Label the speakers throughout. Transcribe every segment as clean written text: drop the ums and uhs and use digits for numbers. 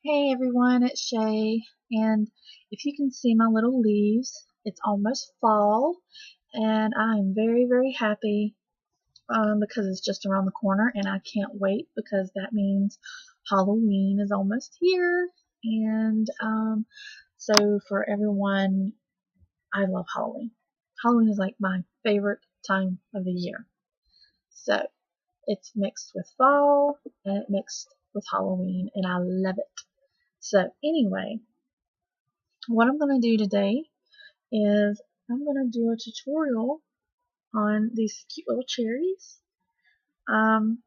Speaker 1: Hey everyone, it's Shay, and if you can see my little leaves, it's almost fall, and I'm very happy because it's just around the corner, and I can't wait because that means Halloween is almost here. And so for everyone, I love Halloween. Halloween is like my favorite time of the year. So it's mixed with fall and it mixed with Halloween, and I love it. So anyway, what I'm going to do today is I'm going to do a tutorial on these cute little cherries. Um,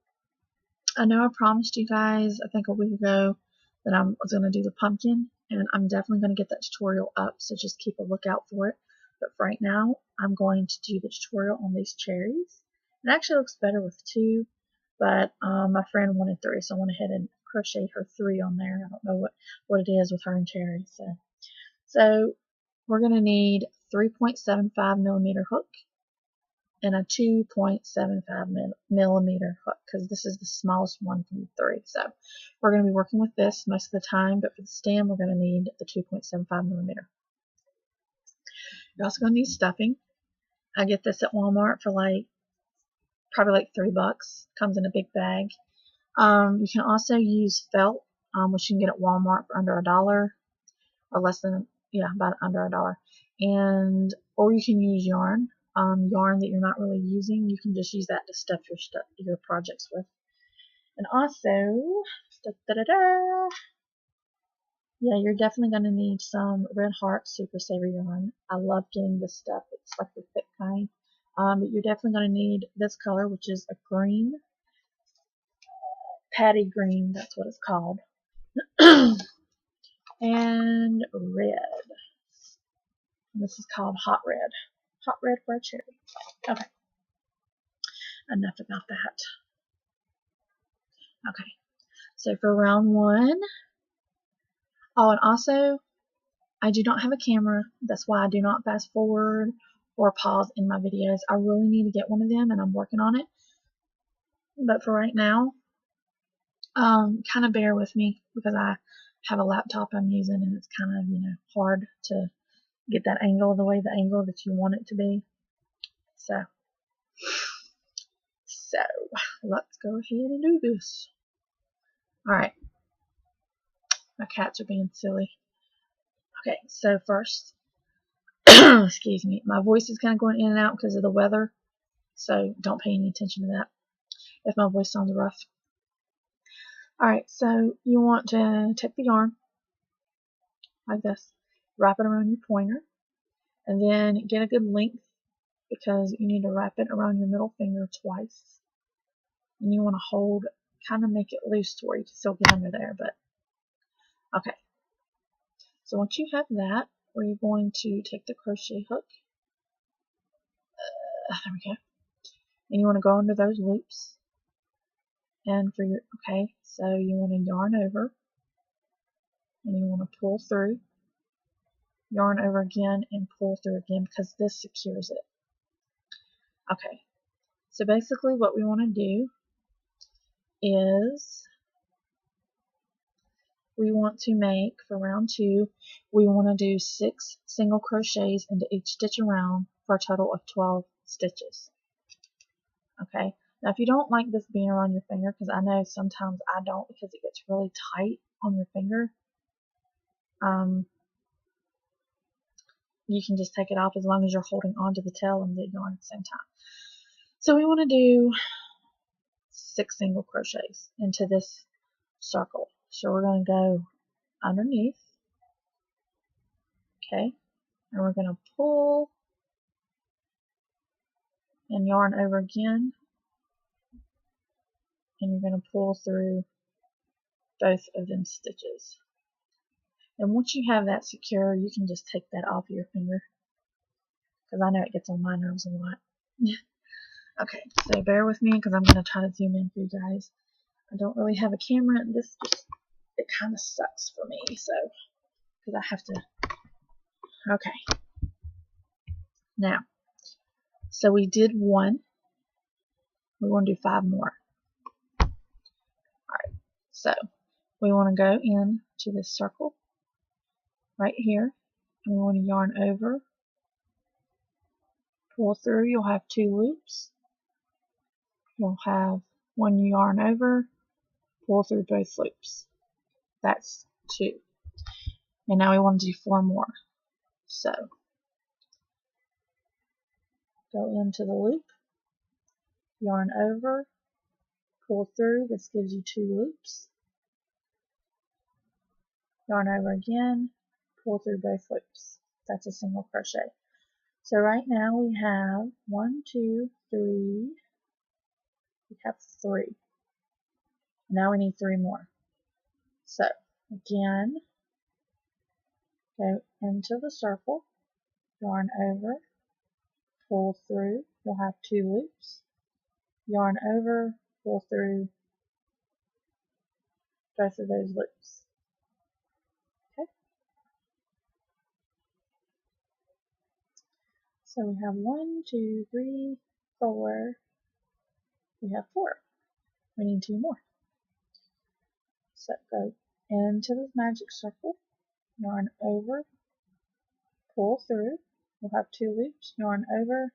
Speaker 1: I know I promised you guys, I think a week ago, that I was going to do the pumpkin, and I'm definitely going to get that tutorial up, so just keep a lookout for it. But for right now, I'm going to do the tutorial on these cherries. It actually looks better with two, but my friend wanted three, so I went ahead and crocheted her three on there. I don't know what it is with her and cherries. So we're going to need 3.75 millimeter hook and a 2.75 millimeter hook, because this is the smallest one from the three. So we're going to be working with this most of the time, but for the stem we're going to need the 2.75 millimeter. You're also going to need stuffing. I get this at Walmart for probably like $3. Comes in a big bag. You can also use felt, which you can get at Walmart for under $1 or less than, about under $1. Or you can use yarn. Yarn that you're not really using, you can just use that to stuff your projects with. And also, you're definitely going to need some Red Heart Super Saver yarn. I love getting this stuff. It's like the thick kind. But you're definitely going to need this color, which is a green, patty green. That's what it's called. And red. And this is called hot red. Hot red for a cherry. Okay. Enough about that. Okay. So for round one. Oh, and also, I do not have a camera. That's why I do not fast forward or pause in my videos. I really need to get one of them, and I'm working on it. But for right now, kind of bear with me because I have a laptop I'm using, and it's kind of, hard to get that angle the angle that you want it to be. So let's go ahead and do this. Alright. My cats are being silly. Okay, so first, excuse me, my voice is kind of going in and out because of the weather, so don't pay any attention to that if my voice sounds rough. Alright, so you want to take the yarn like this, wrap it around your pointer, and then get a good length because you need to wrap it around your middle finger twice. And you want to hold, kind of make it loose to where you can still get under there, but okay. So once you have that, we're going to take the crochet hook. There we go. And you want to go under those loops. And for your, okay, so you want to yarn over. And you want to pull through. Yarn over again and pull through again because this secures it. Okay. So basically what we want to do is we want to make, for round two, we want to do 6 single crochets into each stitch around for a total of 12 stitches. Okay, now if you don't like this being around your finger, because I know sometimes I don't because it gets really tight on your finger, you can just take it off as long as you're holding onto the tail and the yarn at the same time. So we want to do 6 single crochets into this circle. So we're going to go underneath, okay, and we're going to pull and yarn over again, and you're going to pull through both of them stitches. And once you have that secure, you can just take that off your finger, because I know it gets on my nerves a lot. Okay, so bear with me because I'm going to try to zoom in for you guys. I don't really have a camera, and this just, it kind of sucks for me, so, because I have to, okay. Now, so we did 1. We want to do 5 more. Alright, so we want to go in to this circle right here, and we want to yarn over, pull through. You'll have 2 loops. You'll have 1 yarn over, pull through both loops. That's 2. And now we want to do 4 more. So go into the loop, yarn over, pull through. This gives you 2 loops. Yarn over again, pull through both loops. That's a single crochet. So right now we have 1, 2, 3. We have 3. Now we need 3 more. So again, go into the circle, yarn over, pull through. You'll have 2 loops. Yarn over, pull through both of those loops. Okay. So we have 1, 2, 3, 4. We have 4. We need 2 more. So go into the magic circle, yarn over, pull through. We'll have 2 loops, yarn over,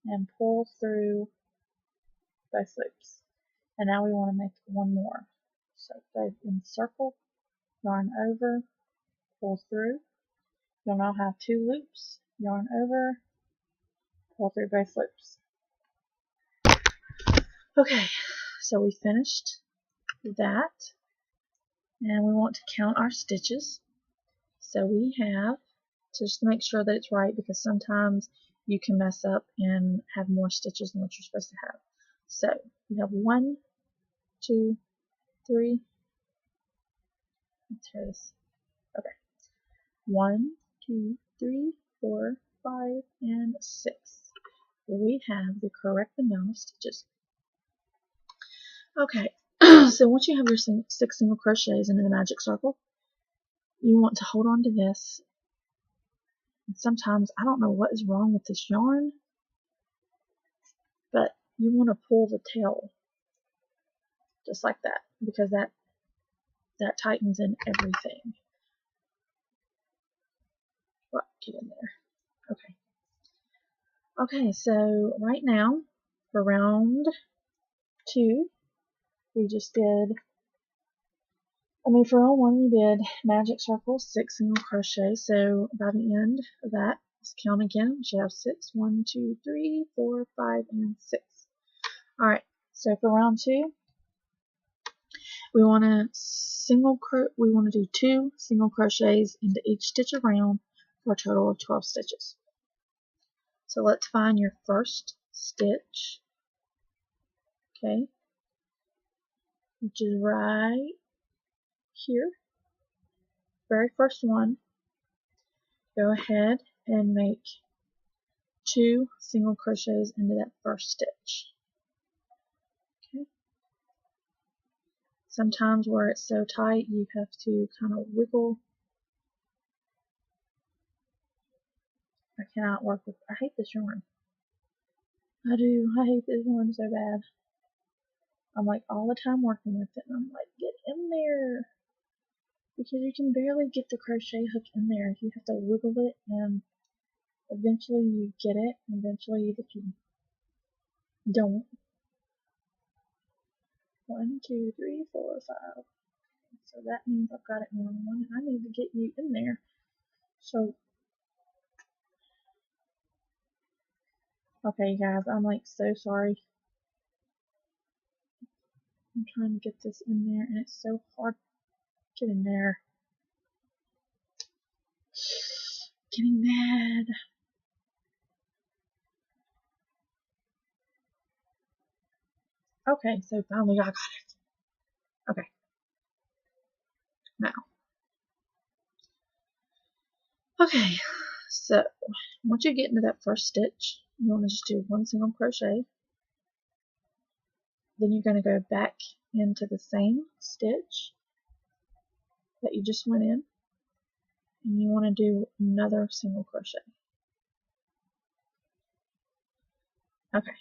Speaker 1: and pull through both loops. And now we want to make 1 more. So go in the circle, yarn over, pull through. You'll now have 2 loops, yarn over, pull through both loops. Okay, so we finished that, and we want to count our stitches. So we have, just to make sure that it's right, because sometimes you can mess up and have more stitches than what you're supposed to have. So we have 1, 2, 3. Let's try this. Okay. 1, 2, 3, 4, 5, and 6. We have the correct amount of stitches. Okay, so once you have your 6 single crochets into the magic circle, you want to hold on to this. And sometimes, I don't know what is wrong with this yarn, but you want to pull the tail just like that, because that tightens in everything. What? Get in there. Okay. Okay, so right now, for round 2, we just did, for round 1 we did magic circle, 6 single crochet. So by the end of that, let's count again. We should have 6. 1, 2, 3, 4, 5, and 6. Alright, so for round 2, we want to do 2 single crochets into each stitch around for a total of 12 stitches. So let's find your first stitch, okay, which is right here, very first one. Go ahead and make 2 single crochets into that first stitch. Okay. Sometimes where it's so tight, you have to kind of wiggle. I cannot work with, I hate this yarn. I do, I hate this yarn so bad. I'm like all the time working with it, and I'm like, get in there. Because you can barely get the crochet hook in there. You have to wiggle it, and eventually you get it, and eventually if you don't. 1, 2, 3, 4, 5. So that means I've got it in one, and I need to get you in there. So, okay guys, I'm like so sorry. I'm trying to get this in there, and it's so hard. Get in there. Getting mad. Okay, so finally I got it. Okay. Now. Okay, so once you get into that first stitch, you want to just do 1 single crochet. Then you're going to go back into the same stitch that you just went in, and you want to do another single crochet. Okay,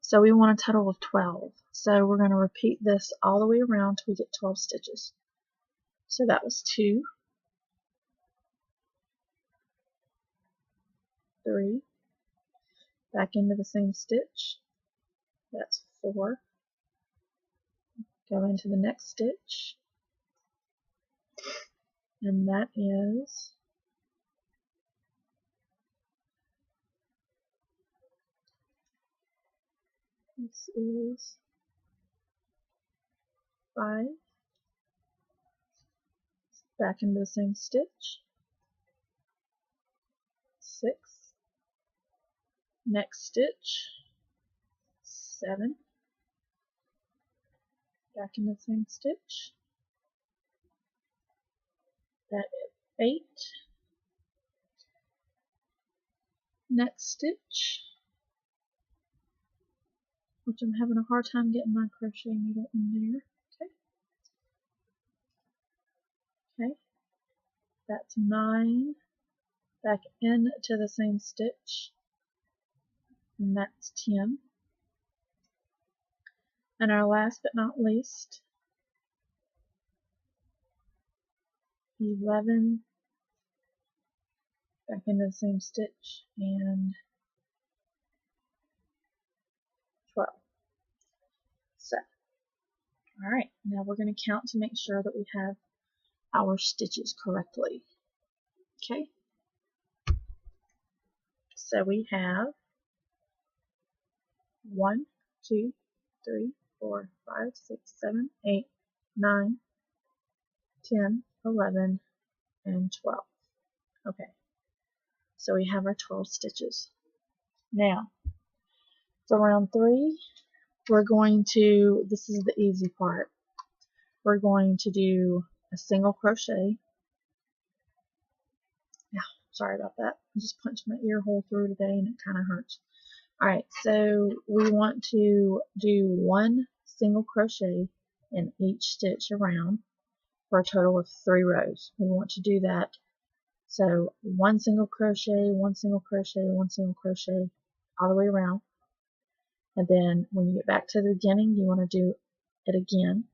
Speaker 1: so we want a total of 12. So we're going to repeat this all the way around till we get 12 stitches. So that was 2, 3, back into the same stitch, that's 4, go into the next stitch, and that is this is 5, back into the same stitch, 6, next stitch, 7, back into the same stitch, that is 8, next stitch, which I'm having a hard time getting my crochet needle in there. Okay, that's 9, back into the same stitch, and that's 10. And our last but not least, 11, back into the same stitch, and 12. So, alright, now we're going to count to make sure that we have our stitches correctly. Okay, so we have 1, 2, 3, 4, 5, 6, 7, 8, 9, 10, 11, and 12. Okay, so we have our 12 stitches. Now, for round 3, we're going to, this is the easy part, we're going to do a single crochet. Yeah, sorry about that. I just punched my ear hole through today and it kind of hurts. Alright, so we want to do 1 single crochet in each stitch around for a total of 3 rows. We want to do that. So 1 single crochet, 1 single crochet, 1 single crochet all the way around. And then when you get back to the beginning, you want to do it again.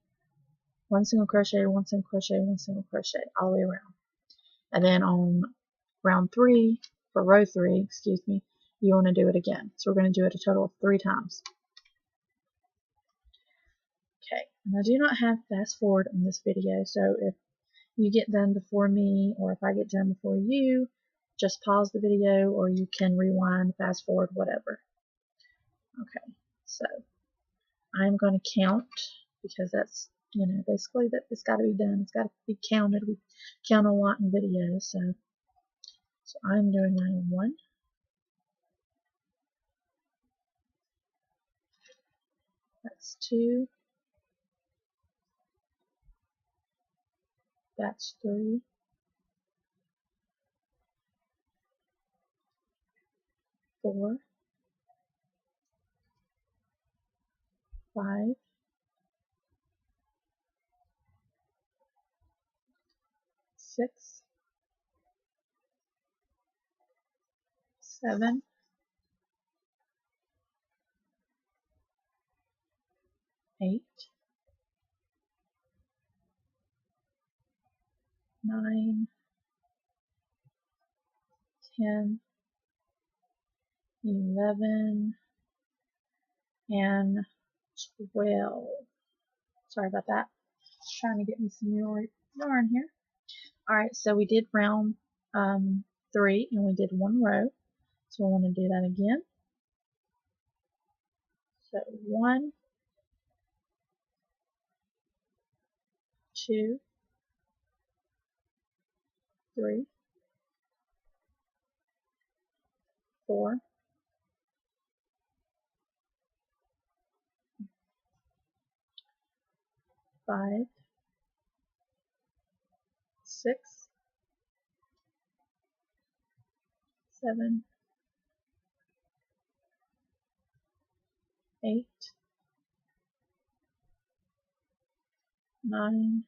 Speaker 1: 1 single crochet, 1 single crochet, 1 single crochet all the way around. And then on round 3, for row 3, excuse me, you want to do it again. So we're going to do it a total of 3 times. Okay, and I do not have fast forward in this video, so if you get done before me or if I get done before you, just pause the video or you can rewind, fast forward, whatever. Okay, so I'm going to count because that's, you know, basically that it's got to be done. It's got to be counted. We count a lot in videos, so I'm doing my 1. That's 2. That's 3. 4. 5. 6. 7. 8. 9. 10. 11. And 12. Sorry about that. Trying to get me some yarn here. Alright, so we did round 3 and we did 1 row. So I want to do that again. So 1, 2, 3, 4, 5, 6, 7, 8, 9,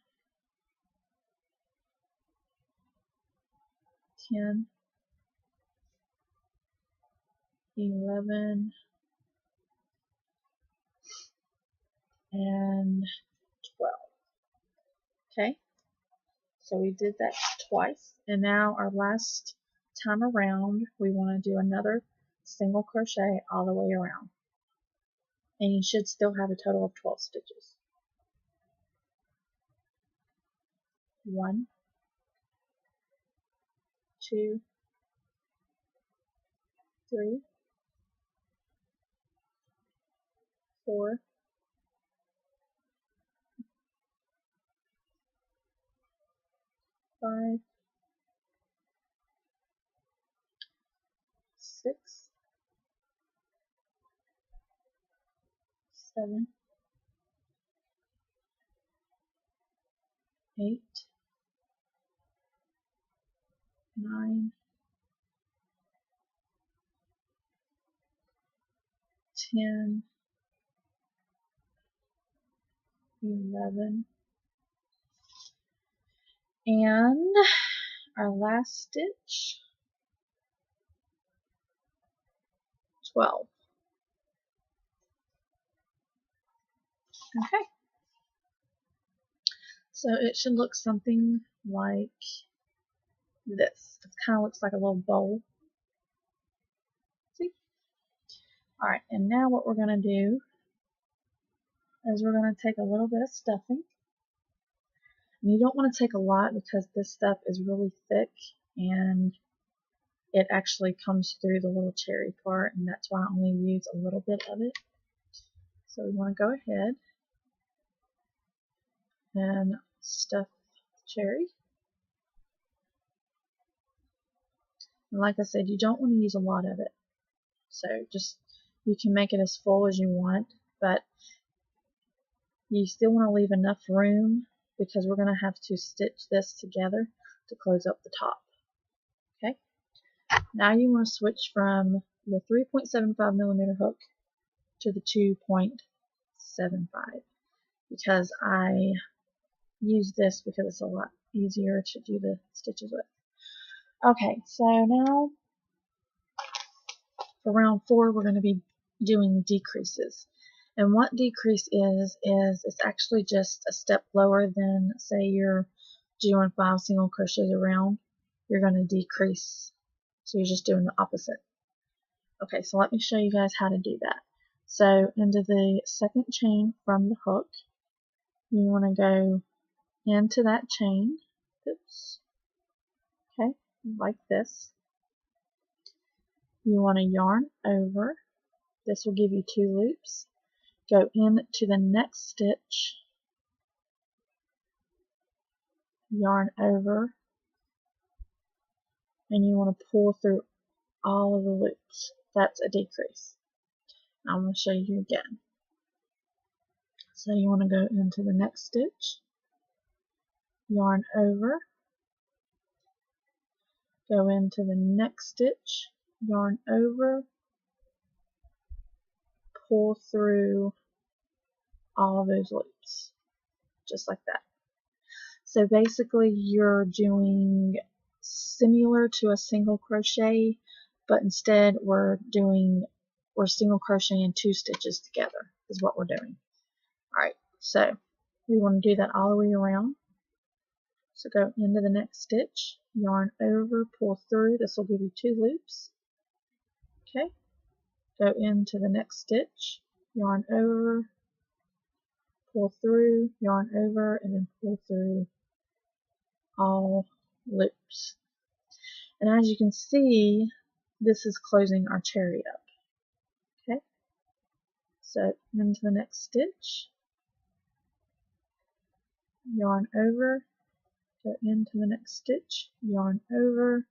Speaker 1: 10, 11, and 12. Okay, so we did that twice, and now our last time around we want to do another single crochet all the way around, and you should still have a total of 12 stitches. 1, 2, 3, 4, 5, 6, 7, 8, 9, 10, 11, and our last stitch, 12. Okay, so it should look something like this. It kind of looks like a little bowl. See? Alright, and now what we're going to do is we're going to take a little bit of stuffing. And you don't want to take a lot because this stuff is really thick and it actually comes through the little cherry part, and that's why I only use a little bit of it. So we want to go ahead and stuff the cherry. And like I said, you don't want to use a lot of it. So just, you can make it as full as you want, but you still want to leave enough room because we're going to have to stitch this together to close up the top. Okay. Now you want to switch from the 3.75mm hook to the 2.75 because I use this because it's a lot easier to do the stitches with. Okay, so now for round 4 we're going to be doing decreases. And what decrease is it's actually just a step lower than, say, you're doing 5 single crochets around. You're going to decrease, so you're just doing the opposite. Okay, so let me show you guys how to do that. So into the second chain from the hook, you want to go into that chain, oops, okay, like this. You want to yarn over, this will give you 2 loops. Go into the next stitch, yarn over, and you want to pull through all of the loops. That's a decrease. I'm going to show you again. So you want to go into the next stitch, yarn over, go into the next stitch, yarn over, pull through all of those loops, just like that. So basically you're doing similar to a single crochet, but instead we're single crocheting 2 stitches together is what we're doing. Alright, so we want to do that all the way around. So go into the next stitch, yarn over, pull through, this will give you 2 loops. Okay, go into the next stitch, yarn over, pull through, yarn over, and then pull through all loops. And as you can see, this is closing our cherry up. Okay, so into the next stitch, yarn over, go into the next stitch, yarn over.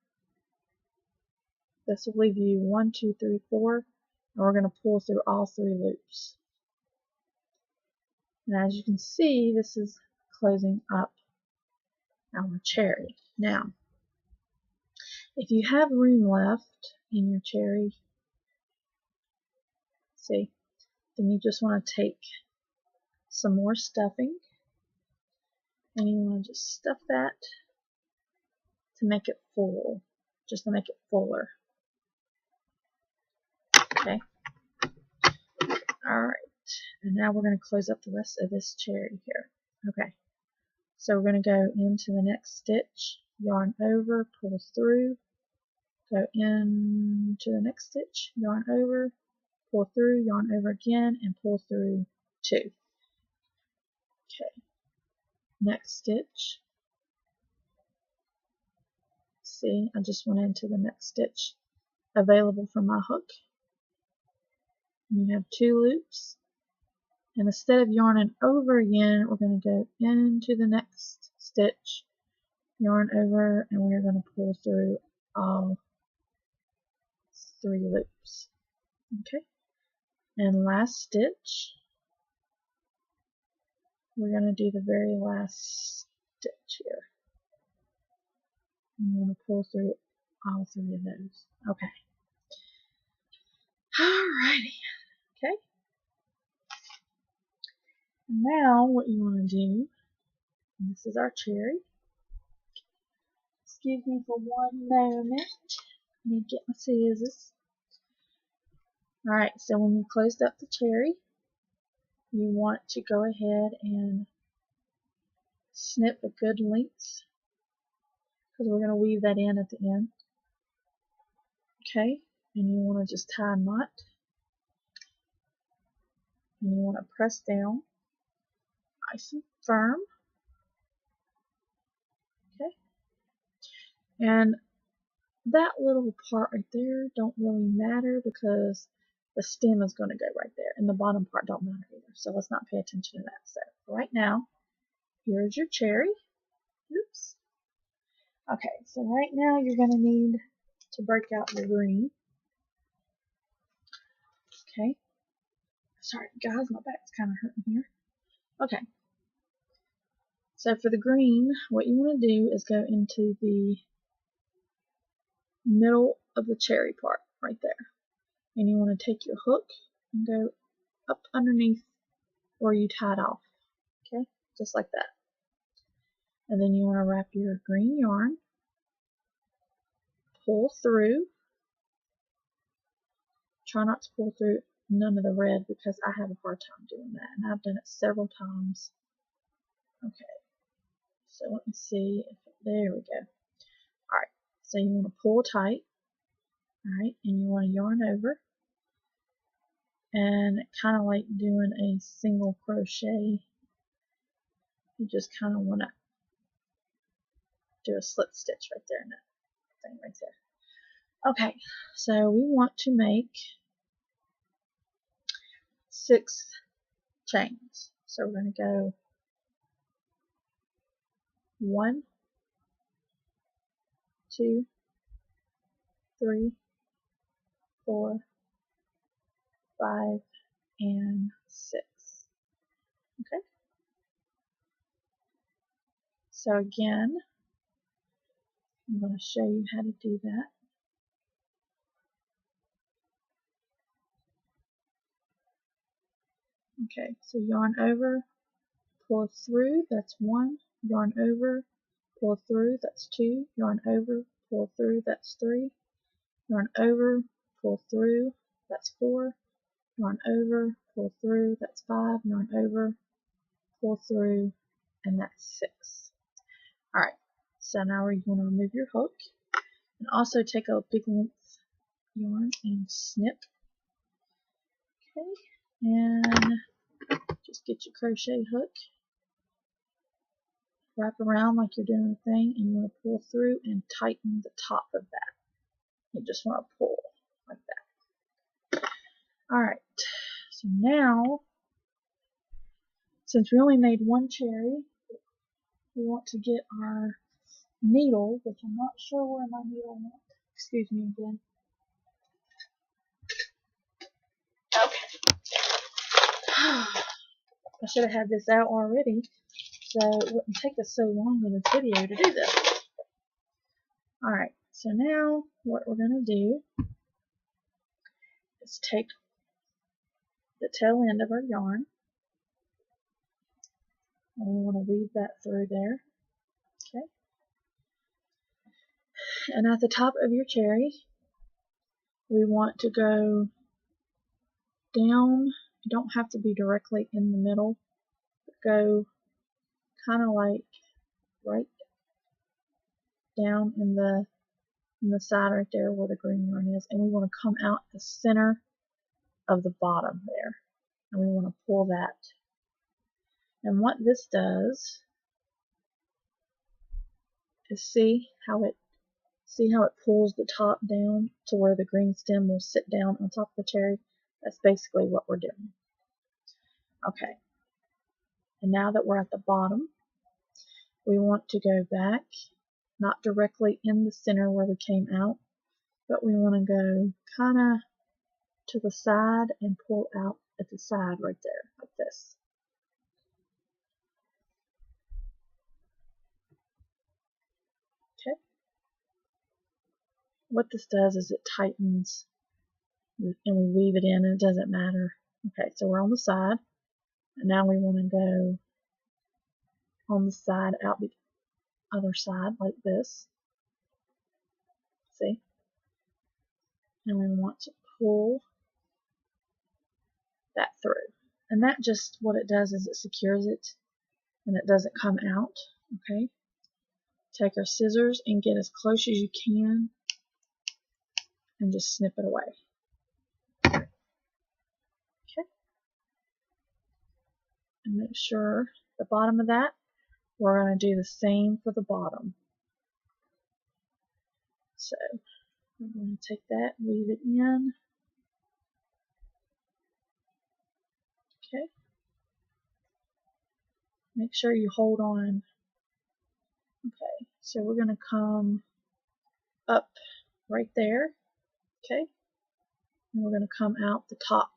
Speaker 1: This will leave you 1, 2, 3, 4, and we're going to pull through all 3 loops. And as you can see, this is closing up our cherry. Now, if you have room left in your cherry, see, then you just want to take some more stuffing, and you want to just stuff that to make it full, just to make it fuller. Okay. Alright, and now we're going to close up the rest of this cherry here. Okay, so we're going to go into the next stitch, yarn over, pull through, go into the next stitch, yarn over, pull through, yarn over again, and pull through 2. Okay, next stitch. See, I just went into the next stitch available from my hook. And you have 2 loops, and instead of yarning over again, we're going to go into the next stitch, yarn over, and we're going to pull through all 3 loops. Okay, and last stitch, we're going to do the very last stitch here. And we're going to pull through all 3 of those. Okay. Alrighty. Okay. Now what you want to do, and this is our cherry. Excuse me for one moment. I need to get my scissors. Alright, so when you closed up the cherry, you want to go ahead and snip a good length, because we're going to weave that in at the end. Okay, and you want to just tie a knot, and you want to press down nice and firm. Okay, and that little part right there don't really matter because the stem is going to go right there, and the bottom part don't matter either, so let's not pay attention to that. So right now, here's your cherry. Oops. Okay, so right now you're going to need to break out your green. Okay. Sorry guys, my back's kind of hurting here. Okay. So for the green, what you want to do is go into the middle of the cherry part right there. And you want to take your hook and go up underneath where you tied off. Okay, just like that. And then you want to wrap your green yarn, pull through. Try not to pull through none of the red because I have a hard time doing that, and I've done it several times. Okay, so let me see if there we go. Alright, so you want to pull tight, alright, and you want to yarn over, and kind of like doing a single crochet. You just kind of want to do a slip stitch right there in that thing right there. Okay, so we want to make 6 chains. So we're going to go 1, 2, 3, 4, 5, and 6. Okay. So again, I'm going to show you how to do that. Okay, so yarn over, pull through, that's 1, yarn over, pull through, that's 2, yarn over, pull through, that's 3, yarn over, pull through, that's 4, yarn over, pull through, that's 5, yarn over, pull through, and that's 6. Alright, so now we're going to remove your hook, and also take a big length yarn and snip. Okay, and just get your crochet hook, wrap around like you're doing a thing, and you want to pull through and tighten the top of that. You just want to pull like that. Alright, so now, since we only made 1 cherry, we want to get our needle, which I'm not sure where my needle went. Excuse me again. Okay. I should have had this out already, so it wouldn't take us so long in this video to do this. Alright, so now what we're going to do is take the tail end of our yarn, and we want to weave that through there. Okay. And at the top of your cherry, we want to go down You don't have to be directly in the middle, but go kind of like right down in the side right there where the green yarn is, and we want to come out the center of the bottom there, and we want to pull that. And what this does is see how it pulls the top down to where the green stem will sit down on top of the cherry. That's basically what we're doing. Okay, and now that we're at the bottom, we want to go back, not directly in the center where we came out, but we want to go kind of to the side and pull out at the side right there, like this. Okay. What this does is it tightens, and we weave it in, and it doesn't matter. Okay, so we're on the side, and now we want to go on the side, out the other side, like this. See? And we want to pull that through. And that just, what it does is it secures it, and it doesn't come out. Okay? Take our scissors and get as close as you can, and just snip it away. Okay? And make sure the bottom of that, we're going to do the same for the bottom. So, I'm going to take that, weave it in. Okay. Make sure you hold on. Okay, so we're going to come up right there. Okay. And we're going to come out the top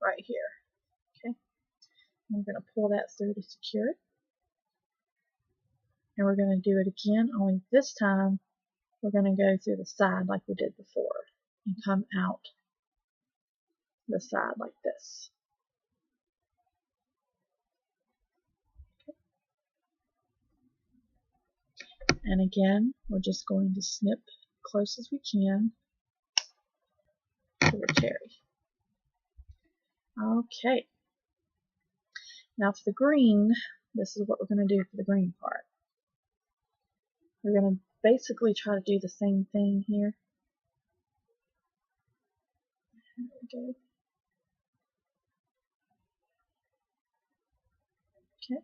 Speaker 1: right here. Okay. And we're going to pull that through to secure it. And we're going to do it again, only this time we're going to go through the side like we did before and come out the side like this. Okay. And again, we're just going to snip close as we can to the cherry. Okay. Now for the green, this is what we're going to do for the green part. We're going to basically try to do the same thing here. There we go. Okay.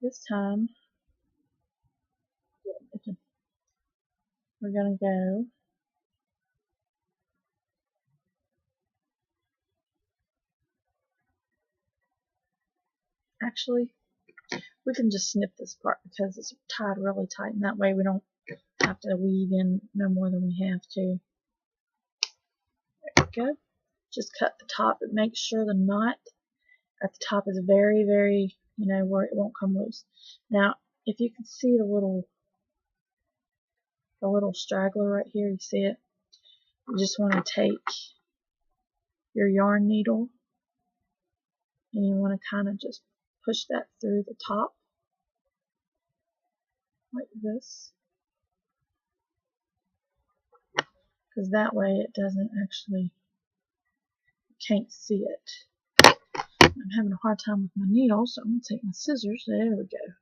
Speaker 1: This time, we're going to go actually, we can just snip this part because it's tied really tight, and that way we don't have to weave in no more than we have to. There we go. Just cut the top, but make sure the knot at the top is very, very, where it won't come loose. Now, if you can see the little straggler right here, you see it? You just want to take your yarn needle and you want to kind of just push that through the top like this, because that way it doesn't actually, you can't see it. I'm having a hard time with my needle, so I'm going to take my scissors. There we go.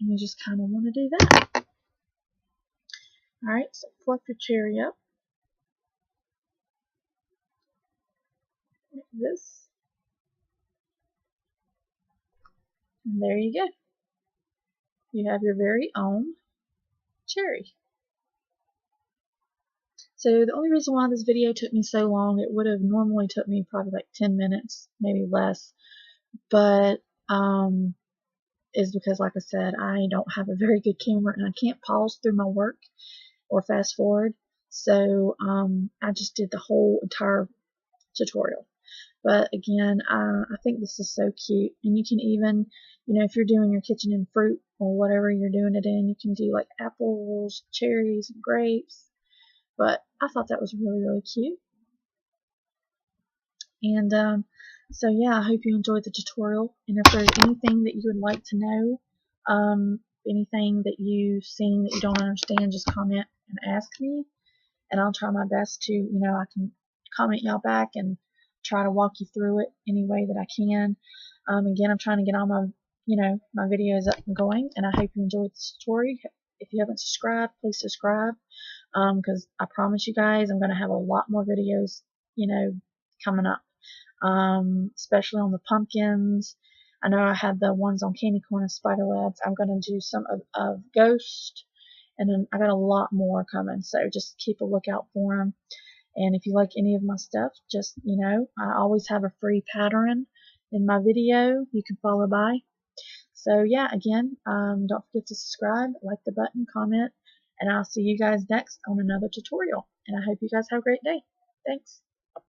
Speaker 1: And you just kind of want to do that. Alright, so fluff your cherry up like this. And there you go. You have your very own cherry. So the only reason why this video took me so long, it would have normally took me probably like 10 minutes, maybe less, but is because, like I said, I don't have a very good camera and I can't pause through my work or fast forward, so I just did the whole entire tutorial. But again, I think this is so cute, and you can even, if you're doing your kitchen and fruit or whatever you're doing it in, you can do like apples, cherries, grapes. But I thought that was really, really cute. And so yeah, I hope you enjoyed the tutorial, and if there's anything that you would like to know, anything that you've seen that you don't understand, just comment and ask me, and I'll try my best to, I can comment y'all back and try to walk you through it any way that I can. Again, I'm trying to get all my, my videos up and going, and I hope you enjoyed this tutorial. If you haven't subscribed, please subscribe, because I promise you guys I'm going to have a lot more videos, coming up, especially on the pumpkins. I know I had the ones on candy corn and spider webs. I'm going to do some of ghost, and then I got a lot more coming, so just keep a lookout for them. And if you like any of my stuff, just, I always have a free pattern in my video you can follow by. So yeah, again, don't forget to subscribe, like the button, comment, and I'll see you guys next on another tutorial. And I hope you guys have a great day. Thanks.